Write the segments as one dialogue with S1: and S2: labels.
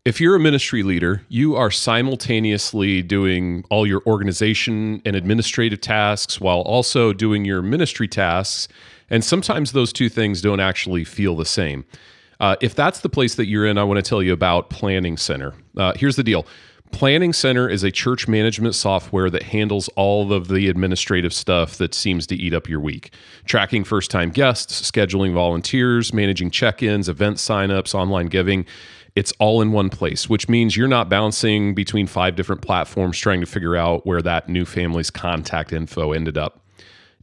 S1: If you're a ministry leader, you are simultaneously doing all your organization and administrative tasks while also doing your ministry tasks. And sometimes those two things don't actually feel the same. If that's the place that you're in, I want to tell you about Planning Center. Here's the deal. Planning Center is a church management software that handles all of the administrative stuff that seems to eat up your week. Tracking first-time guests, scheduling volunteers, managing check-ins, event signups, online giving. It's all in one place, which means you're not bouncing between 5 different platforms trying to figure out where that new family's contact info ended up.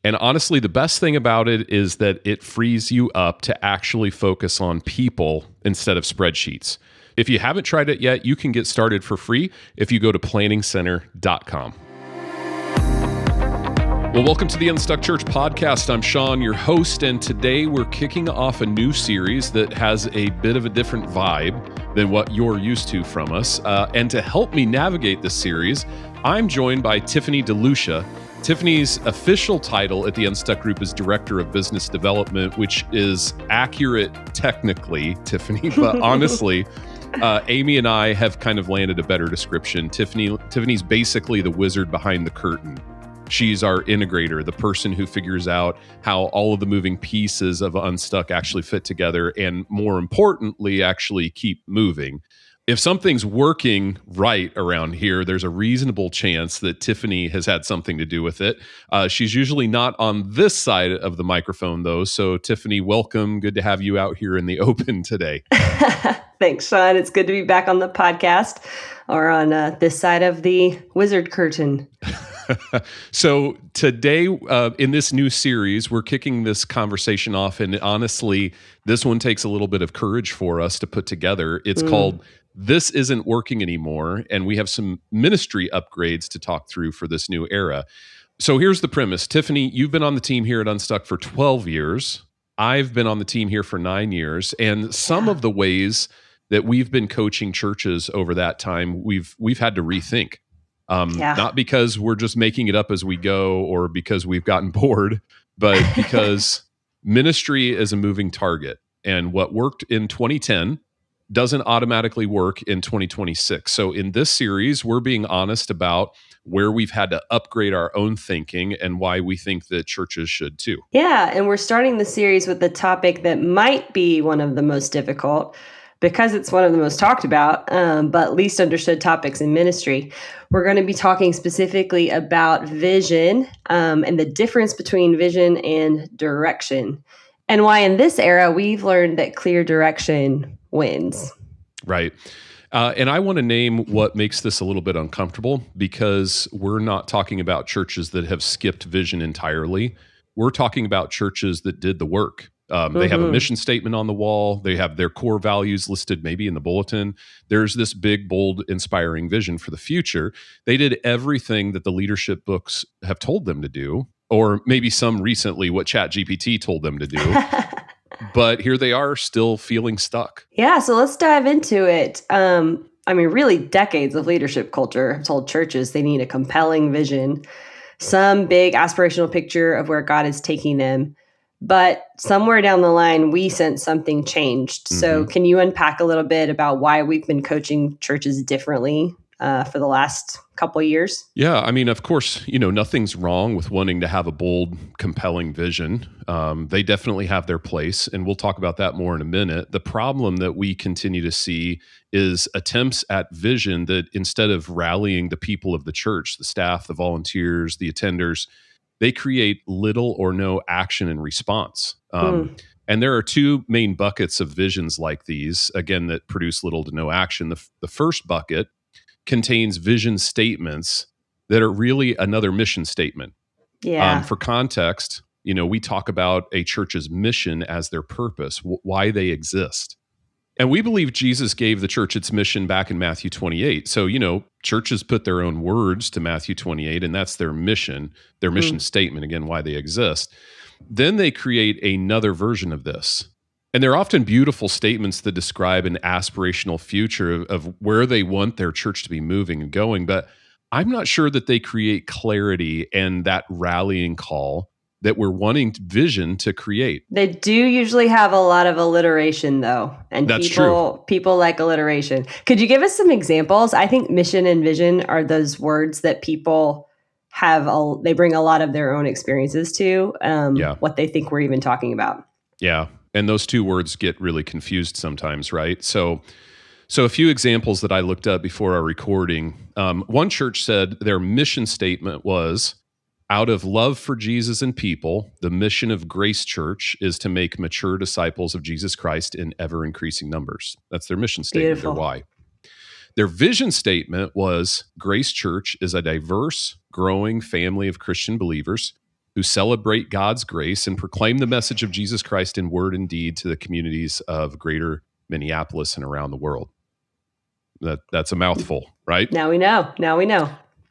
S1: And honestly, the best thing about it is that it frees you up to actually focus on people instead of spreadsheets. If you haven't tried it yet, you can get started for free if you go to planningcenter.com. Well, welcome to the Unstuck Church podcast. I'm Sean, your host, and today we're kicking off a new series that has a bit of a different vibe than what you're used to from us. And to help me navigate this series, I'm joined by Tiffany Deluccia. Tiffany's official title at the Unstuck Group is Director of Business Development, which is accurate technically, Tiffany, but honestly, Amy and I have kind of landed a better description. Tiffany's basically the wizard behind the curtain. She's our integrator, the person who figures out how all of the moving pieces of Unstuck actually fit together and, more importantly, actually keep moving. If something's working right around here, there's a reasonable chance that Tiffany has had something to do with it. She's usually not on this side of the microphone, though. So, Tiffany, welcome. Good to have you out here in the open today.
S2: Thanks, Sean. It's good to be back on the podcast or on this side of the wizard curtain.
S1: So today, in this new series, we're kicking this conversation off. And honestly, this one takes a little bit of courage for us to put together. It's called This Isn't Working Anymore. And we have some ministry upgrades to talk through for this new era. So here's the premise. Tiffany, you've been on the team here at Unstuck for 12 years. I've been on the team here for 9 years. And some of the ways that we've been coaching churches over that time, we've had to rethink. Not because we're just making it up as we go or because we've gotten bored, but because ministry is a moving target. And what worked in 2010 doesn't automatically work in 2026. So in this series, we're being honest about where we've had to upgrade our own thinking and why we think that churches should too.
S2: Yeah, and we're starting the series with the topic that might be one of the most difficult because it's one of the most talked about, but least understood topics in ministry. We're going to be talking specifically about vision and the difference between vision and direction, and why in this era we've learned that clear direction wins.
S1: Right. And I want to name what makes this a little bit uncomfortable because we're not talking about churches that have skipped vision entirely. We're talking about churches that did the work. They have a mission statement on the wall. They have their core values listed maybe in the bulletin. There's this big, bold, inspiring vision for the future. They did everything that the leadership books have told them to do, or maybe some recently what ChatGPT told them to do. But here they are still feeling stuck.
S2: Yeah, so let's dive into it. Really decades of leadership culture have told churches they need a compelling vision, some big aspirational picture of where God is taking them. But somewhere down the line, we sense something changed. So can you unpack a little bit about why we've been coaching churches differently for the last couple of years?
S1: Yeah, of course, nothing's wrong with wanting to have a bold, compelling vision. They definitely have their place, and we'll talk about that more in a minute. The problem that we continue to see is attempts at vision that instead of rallying the people of the church, the staff, the volunteers, the attenders, they create little or no action and response. And there are two main buckets of visions like these, again, that produce little to no action. The first bucket contains vision statements that are really another mission statement.
S2: Yeah.
S1: For context, we talk about a church's mission as their purpose, why they exist. And we believe Jesus gave the church its mission back in Matthew 28. So, churches put their own words to Matthew 28, and that's their mission statement, again, why they exist. Then they create another version of this. And they're often beautiful statements that describe an aspirational future of where they want their church to be moving and going. But I'm not sure that they create clarity and that rallying call that we're wanting vision to create.
S2: They do usually have a lot of alliteration, though, and
S1: That's true.
S2: People like alliteration. Could you give us some examples? I think mission and vision are those words that people have. They bring a lot of their own experiences to what they think we're even talking about.
S1: Yeah, and those two words get really confused sometimes, right? So a few examples that I looked up before our recording. One church said their mission statement was, out of love for Jesus and people, the mission of Grace Church is to make mature disciples of Jesus Christ in ever-increasing numbers. That's their mission statement,
S2: Beautiful.
S1: their why. Their vision statement was, Grace Church is a diverse, growing family of Christian believers who celebrate God's grace and proclaim the message of Jesus Christ in word and deed to the communities of greater Minneapolis and around the world. That's a mouthful, right?
S2: Now we know.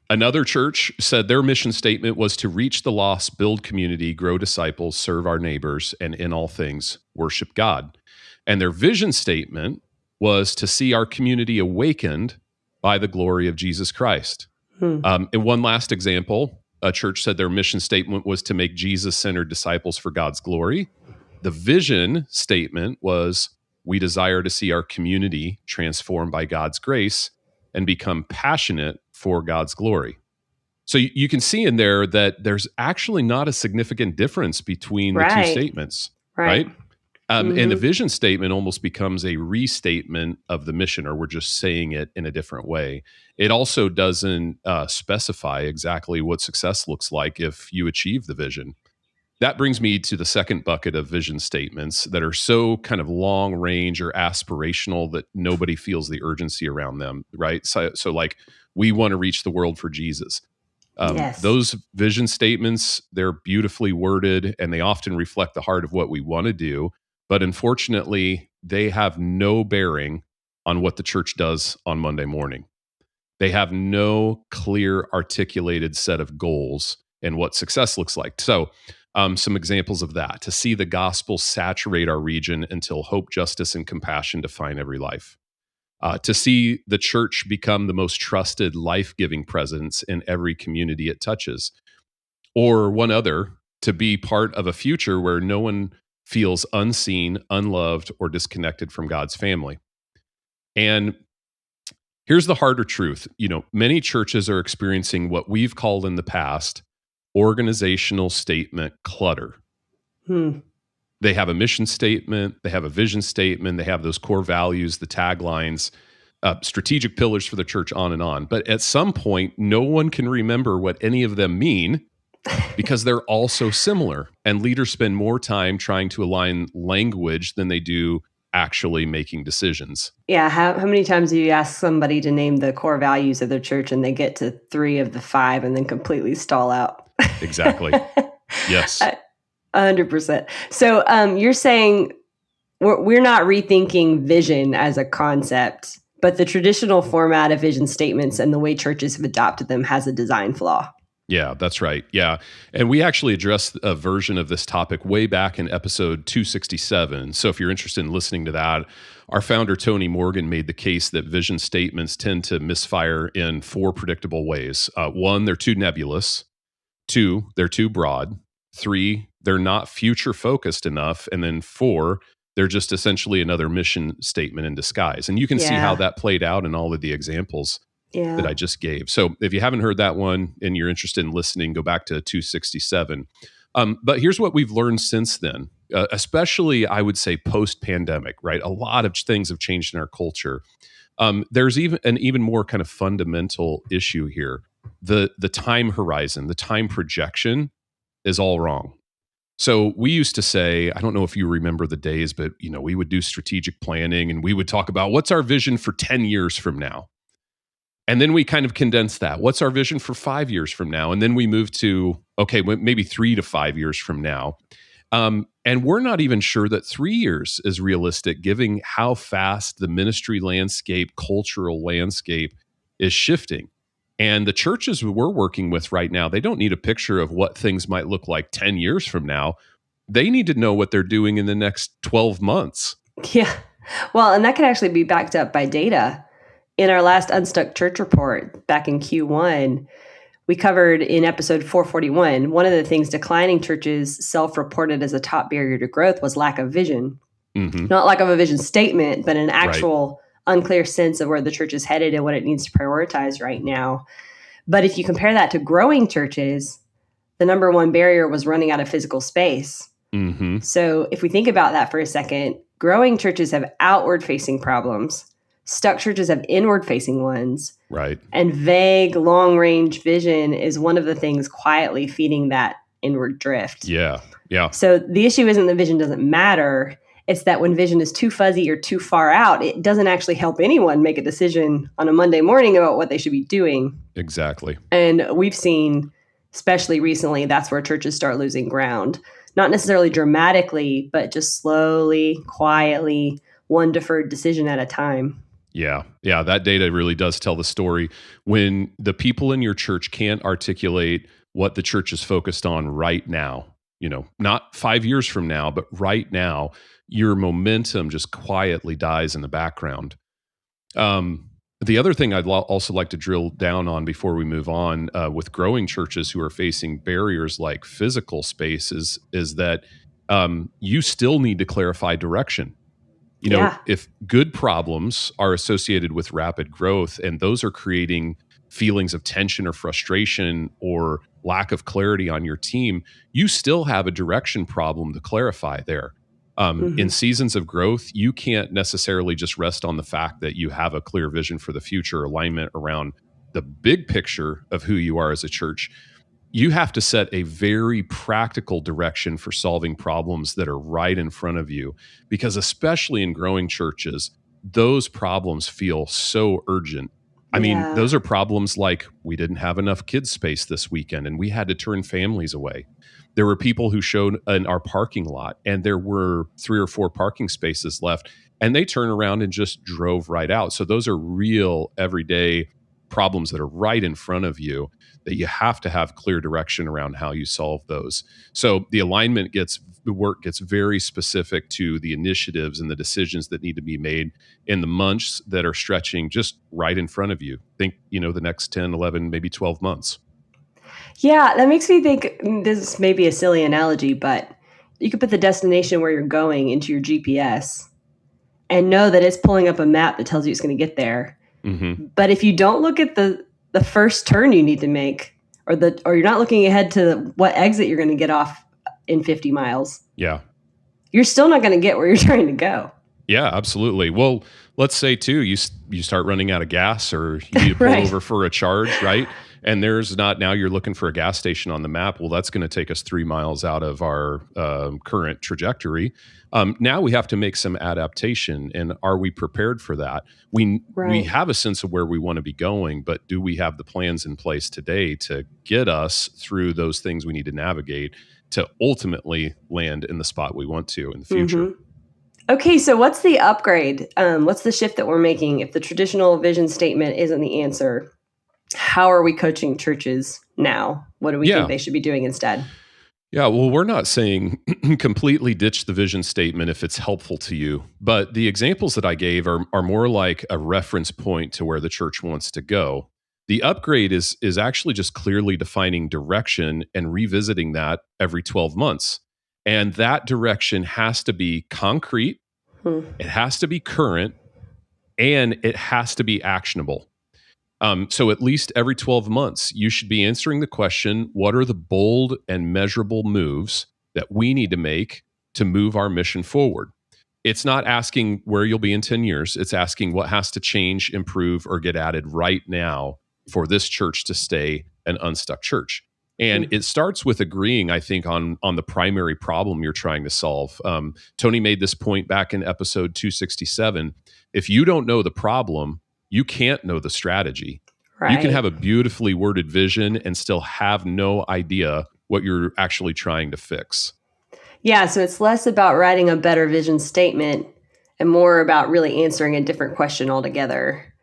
S1: Another church said their mission statement was to reach the lost, build community, grow disciples, serve our neighbors, and in all things, worship God. And their vision statement was to see our community awakened by the glory of Jesus Christ. And one last example, a church said their mission statement was to make Jesus-centered disciples for God's glory. The vision statement was, we desire to see our community transformed by God's grace and become passionate for God's glory. So you can see in there that there's actually not a significant difference between the two statements, right? And the vision statement almost becomes a restatement of the mission, or we're just saying it in a different way. It also doesn't specify exactly what success looks like if you achieve the vision. That brings me to the second bucket of vision statements that are so kind of long range or aspirational that nobody feels the urgency around them, right? So like, we want to reach the world for Jesus.
S2: Yes.
S1: Those vision statements, they're beautifully worded and they often reflect the heart of what we want to do. But unfortunately, they have no bearing on what the church does on Monday morning. They have no clear articulated set of goals and what success looks like. So some examples of that: to see the gospel saturate our region until hope, justice, and compassion define every life. To see the church become the most trusted, life-giving presence in every community it touches. Or one other, to be part of a future where no one feels unseen, unloved, or disconnected from God's family. And here's the harder truth. Many churches are experiencing what we've called in the past organizational statement clutter. They have a mission statement, they have a vision statement, they have those core values, the taglines, strategic pillars for the church, on and on. But at some point, no one can remember what any of them mean because they're all so similar. And leaders spend more time trying to align language than they do actually making decisions.
S2: Yeah. How many times do you ask somebody to name the core values of their church and they get to 3 of the 5 and then completely stall out?
S1: Exactly. Yes.
S2: 100%. So you're saying we're not rethinking vision as a concept, but the traditional format of vision statements and the way churches have adopted them has a design flaw.
S1: Yeah, that's right. Yeah. And we actually addressed a version of this topic way back in episode 267. So if you're interested in listening to that, our founder, Tony Morgan, made the case that vision statements tend to misfire in 4 predictable ways. 1, they're too nebulous. 2, they're too broad. 3, they're not future focused enough. And then 4, they're just essentially another mission statement in disguise. And you can see how that played out in all of the examples that I just gave. So if you haven't heard that one and you're interested in listening, go back to 267. But here's what we've learned since then, especially I would say post-pandemic, right? A lot of things have changed in our culture. There's even more kind of fundamental issue here. The time horizon, the time projection is all wrong. So we used to say, I don't know if you remember the days, but we would do strategic planning and we would talk about what's our vision for 10 years from now. And then we kind of condensed that. What's our vision for 5 years from now? And then we moved to, okay, maybe 3 to 5 years from now. And we're not even sure that 3 years is realistic, given how fast the ministry landscape, cultural landscape is shifting. And the churches we're working with right now, they don't need a picture of what things might look like 10 years from now. They need to know what they're doing in the next 12 months.
S2: Yeah. Well, and that can actually be backed up by data. In our last Unstuck Church report back in Q1, We covered in episode 441, one of the things declining churches self-reported as a top barrier to growth was lack of vision.
S1: Mm-hmm.
S2: Not lack of a vision statement, but an
S1: Right.
S2: actual unclear sense of where the church is headed and what it needs to prioritize right now. But if you compare that to growing churches, the number one barrier was running out of physical space.
S1: Mm-hmm.
S2: So if we think about that for a second, growing churches have outward-facing problems. Stuck churches have inward-facing ones.
S1: Right.
S2: And vague, long-range vision is one of the things quietly feeding that inward drift.
S1: Yeah. Yeah.
S2: So the issue isn't the vision doesn't matter. It's that when vision is too fuzzy or too far out, it doesn't actually help anyone make a decision on a Monday morning about what they should be doing.
S1: Exactly.
S2: And we've seen, especially recently, that's where churches start losing ground. Not necessarily dramatically, but just slowly, quietly, one deferred decision at a time.
S1: Yeah. Yeah. That data really does tell the story. When the people in your church can't articulate what the church is focused on right now, not 5 years from now, but right now, your momentum just quietly dies in the background. The other thing I'd also like to drill down on before we move on with growing churches who are facing barriers like physical spaces is that you still need to clarify direction. If good problems are associated with rapid growth and those are creating feelings of tension or frustration or lack of clarity on your team, you still have a direction problem to clarify there. In seasons of growth, you can't necessarily just rest on the fact that you have a clear vision for the future, alignment around the big picture of who you are as a church. You have to set a very practical direction for solving problems that are right in front of you, because especially in growing churches, those problems feel so urgent. I mean, those are problems like we didn't have enough kids space this weekend and we had to turn families away. There were people who showed in our parking lot and there were 3 or 4 parking spaces left and they turned around and just drove right out. So those are real everyday problems that are right in front of you that you have to have clear direction around how you solve those. So the work gets very specific to the initiatives and the decisions that need to be made in the months that are stretching just right in front of you. Think, the next 10, 11, maybe 12 months.
S2: Yeah, that makes me think, this may be a silly analogy, but you could put the destination where you're going into your GPS and know that it's pulling up a map that tells you it's going to get there.
S1: Mm-hmm.
S2: But if you don't look at the first turn you need to make, or you're not looking ahead to what exit you're going to get off in 50 miles, you're still not going to get where you're trying to go.
S1: Yeah, absolutely. Well, let's say too, you start running out of gas or you need to pull over for a charge, right? And now you're looking for a gas station on the map. Well, that's going to take us 3 miles out of our current trajectory. Now we have to make some adaptation. And are we prepared for that? We have a sense of where we want to be going, but do we have the plans in place today to get us through those things we need to navigate to ultimately land in the spot we want to in the future?
S2: Mm-hmm. Okay, so what's the upgrade? What's the shift that we're making? If the traditional vision statement isn't the answer, how are we coaching churches now? What do we think they should be doing instead?
S1: Yeah, well, we're not saying completely ditch the vision statement if it's helpful to you, but the examples that I gave are more like a reference point to where the church wants to go. The upgrade is actually just clearly defining direction and revisiting that every 12 months. And that direction has to be concrete, it has to be current, and it has to be actionable. So at least every 12 months, you should be answering the question, what are the bold and measurable moves that we need to make to move our mission forward? It's not asking where you'll be in 10 years. It's asking what has to change, improve, or get added right now for this church to stay an unstuck church. And it starts with agreeing, I think, on the primary problem you're trying to solve. Tony made this point back in episode 267. If you don't know the problem, you can't know the strategy. Right. You can have a beautifully worded vision and still have no idea what you're actually trying to fix.
S2: Yeah, so it's less about writing a better vision statement and more about really answering a different question altogether.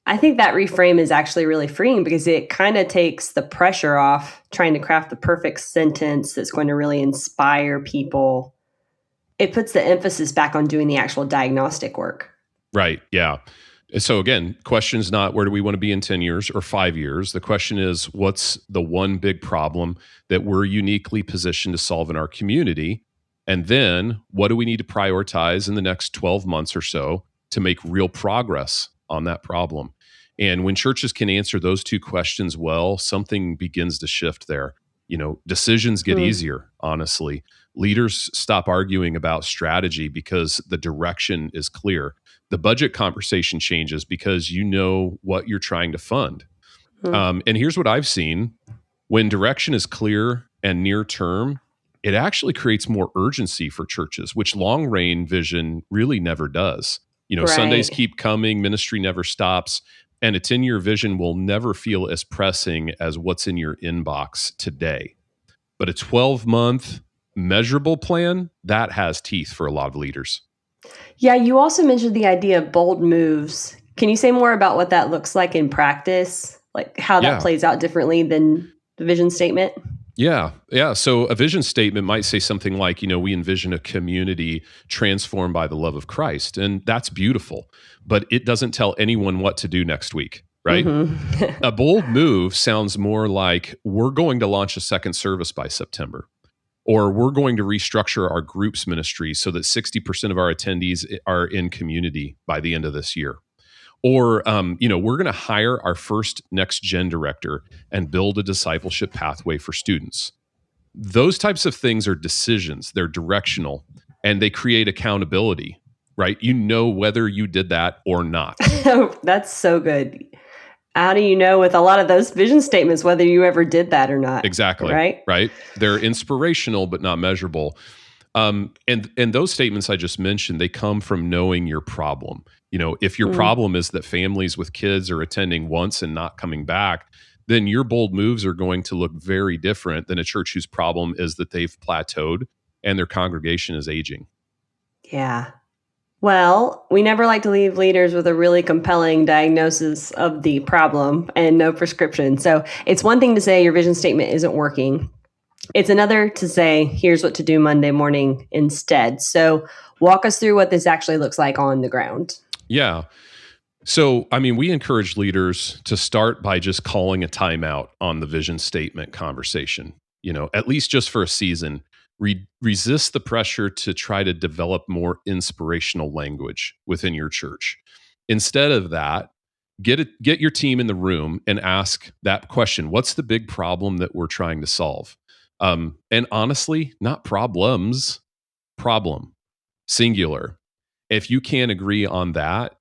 S2: I think that reframe is actually really freeing because it kind of takes the pressure off trying to craft the perfect sentence that's going to really inspire people. It puts the emphasis back on doing the actual diagnostic work.
S1: Right. Yeah. So again, question is not where do we want to be in 10 years or 5 years? The question is, what's the one big problem that we're uniquely positioned to solve in our community? And then what do we need to prioritize in the next 12 months or so to make real progress on that problem? And when churches can answer those two questions well, something begins to shift there. Decisions get easier, honestly. Leaders stop arguing about strategy because the direction is clear. The budget conversation changes because you know what you're trying to fund. And here's what I've seen. When direction is clear and near term, it actually creates more urgency for churches, which long range vision really never does.
S2: Right.
S1: Sundays keep coming, ministry never stops, and a 10-year vision will never feel as pressing as what's in your inbox today. But a 12-month measurable plan, that has teeth for a lot of leaders.
S2: Yeah, you also mentioned the idea of bold moves. Can you say more about what that looks like in practice? Like how that plays out differently than the vision statement?
S1: Yeah. So a vision statement might say something like, we envision a community transformed by the love of Christ. And that's beautiful, but it doesn't tell anyone what to do next week, right? Mm-hmm. A bold move sounds more like we're going to launch a second service by September, or we're going to restructure our groups ministry so that 60% of our attendees are in community by the end of this year. Or, we're going to hire our first next gen director and build a discipleship pathway for students. Those types of things are decisions. They're directional and they create accountability, right? Whether you did that or not.
S2: That's so good. How do you know with a lot of those vision statements whether you ever did that or not?
S1: Exactly. Right. They're inspirational, but not measurable. And those statements I just mentioned, they come from knowing your problem. If your problem is that families with kids are attending once and not coming back, then your bold moves are going to look very different than a church whose problem is that they've plateaued and their congregation is aging.
S2: Yeah. Well, we never like to leave leaders with a really compelling diagnosis of the problem and no prescription. So it's one thing to say your vision statement isn't working. It's another to say, here's what to do Monday morning instead. So walk us through what this actually looks like on the ground.
S1: Yeah. So, we encourage leaders to start by just calling a timeout on the vision statement conversation, at least just for a season. Resist the pressure to try to develop more inspirational language within your church. Instead of that, get your team in the room and ask that question. What's the big problem that we're trying to solve? And honestly, not problems, problem, singular. If you can't agree on that,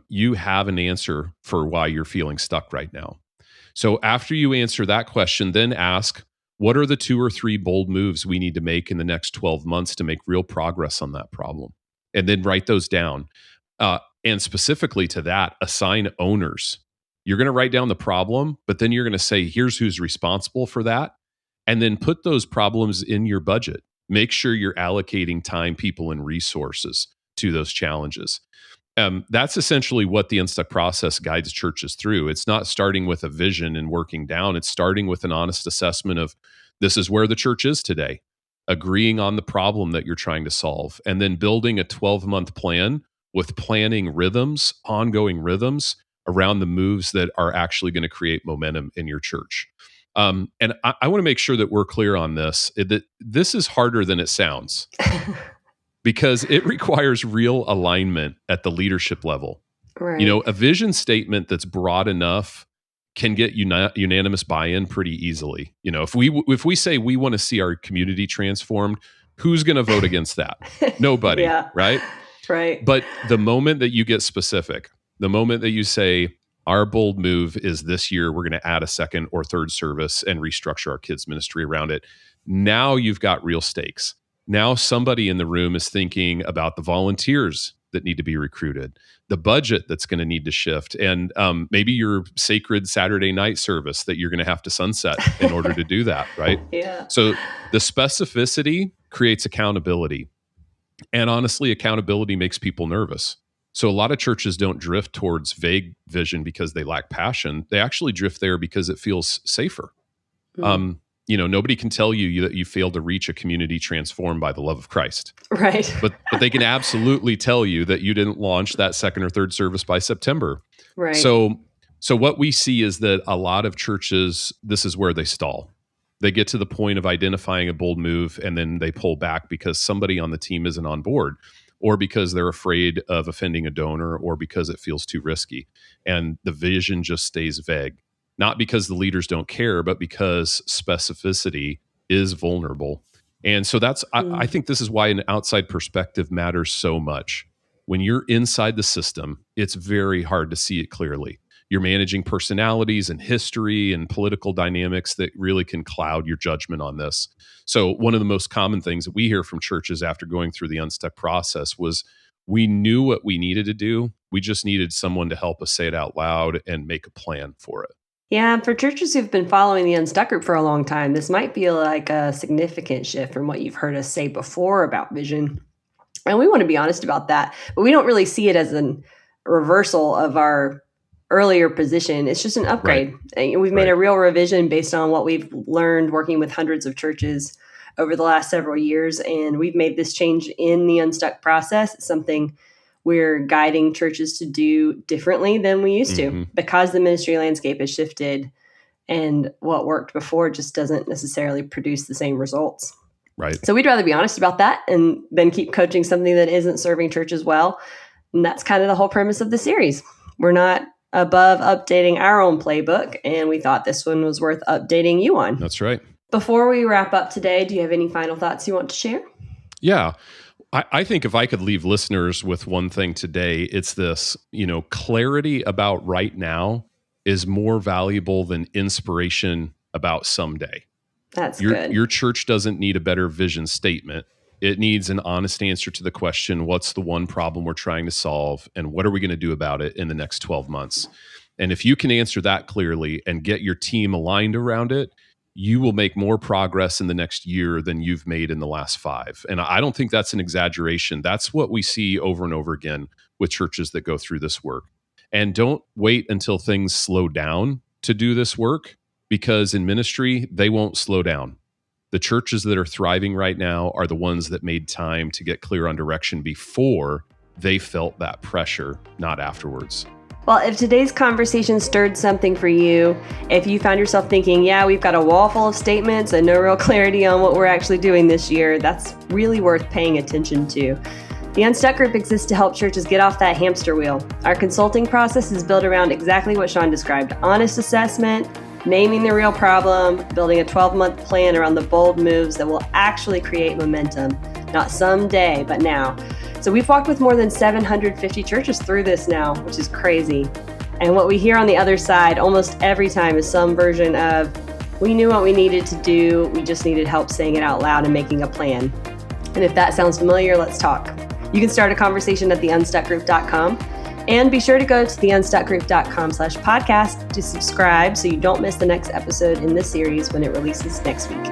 S1: you have an answer for why you're feeling stuck right now. So after you answer that question, then ask, what are the 2 or 3 bold moves we need to make in the next 12 months to make real progress on that problem? And then write those down. And specifically to that, assign owners. You're going to write down the problem, but then you're going to say, here's who's responsible for that. And then put those problems in your budget. Make sure you're allocating time, people, and resources to those challenges. That's essentially what the Unstuck process guides churches through. It's not starting with a vision and working down. It's starting with an honest assessment of this is where the church is today, agreeing on the problem that you're trying to solve, and then building a 12-month plan with planning rhythms, ongoing rhythms around the moves that are actually going to create momentum in your church. And I want to make sure that we're clear on this, that this is harder than it sounds. Because it requires real alignment at the leadership level.
S2: Right.
S1: A vision statement that's broad enough can get unanimous buy-in pretty easily. If we say we want to see our community transformed, who's going to vote against that? Nobody,
S2: Yeah.
S1: right?
S2: Right.
S1: But the moment that you get specific, the moment that you say, our bold move is this year, we're going to add a second or third service and restructure our kids' ministry around it. Now you've got real stakes. Now somebody in the room is thinking about the volunteers that need to be recruited, the budget that's going to need to shift, and maybe your sacred Saturday night service that you're going to have to sunset in order to do that, right?
S2: Yeah.
S1: So the specificity creates accountability. And honestly, accountability makes people nervous. So a lot of churches don't drift towards vague vision because they lack passion. They actually drift there because it feels safer. Nobody can tell you that you failed to reach a community transformed by the love of Christ.
S2: Right.
S1: But they can absolutely tell you that you didn't launch that second or third service by September.
S2: Right.
S1: So what we see is that a lot of churches, this is where they stall. They get to the point of identifying a bold move and then they pull back because somebody on the team isn't on board, or because they're afraid of offending a donor, or because it feels too risky. And the vision just stays vague. Not because the leaders don't care, but because specificity is vulnerable. And so I think this is why an outside perspective matters so much. When you're inside the system, it's very hard to see it clearly. You're managing personalities and history and political dynamics that really can cloud your judgment on this. So one of the most common things that we hear from churches after going through the Unstuck process was, we knew what we needed to do. We just needed someone to help us say it out loud and make a plan for it.
S2: Yeah, for churches who've been following the Unstuck Group for a long time, this might feel like a significant shift from what you've heard us say before about vision. And we want to be honest about that, but we don't really see it as a reversal of our earlier position. It's just an upgrade. Right. We've made a real revision based on what we've learned working with hundreds of churches over the last several years. And we've made this change in the Unstuck process. It's something we're guiding churches to do differently than we used to, because the ministry landscape has shifted and what worked before just doesn't necessarily produce the same results.
S1: Right.
S2: So we'd rather be honest about that and then keep coaching something that isn't serving churches well. And that's kind of the whole premise of the series. We're not above updating our own playbook, and we thought this one was worth updating you on.
S1: That's right.
S2: Before we wrap up today, do you have any final thoughts you want to share?
S1: Yeah. I think if I could leave listeners with one thing today, it's this, clarity about right now is more valuable than inspiration about someday.
S2: That's good.
S1: Your church doesn't need a better vision statement. It needs an honest answer to the question, what's the one problem we're trying to solve, and what are we going to do about it in the next 12 months? And if you can answer that clearly and get your team aligned around it, you will make more progress in the next year than you've made in the last 5. And I don't think that's an exaggeration. That's what we see over and over again with churches that go through this work. And don't wait until things slow down to do this work, because in ministry, they won't slow down. The churches that are thriving right now are the ones that made time to get clear on direction before they felt that pressure, not afterwards.
S2: Well, if today's conversation stirred something for you, if you found yourself thinking, yeah, we've got a wall full of statements and no real clarity on what we're actually doing this year, that's really worth paying attention to. The Unstuck Group exists to help churches get off that hamster wheel. Our consulting process is built around exactly what Sean described: honest assessment, naming the real problem, building a 12-month plan around the bold moves that will actually create momentum, not someday, but now. So we've walked with more than 750 churches through this now, which is crazy. And what we hear on the other side almost every time is some version of, we knew what we needed to do, we just needed help saying it out loud and making a plan. And if that sounds familiar, let's talk. You can start a conversation at theunstuckgroup.com. And be sure to go to theunstuckgroup.com/podcast to subscribe so you don't miss the next episode in this series when it releases next week.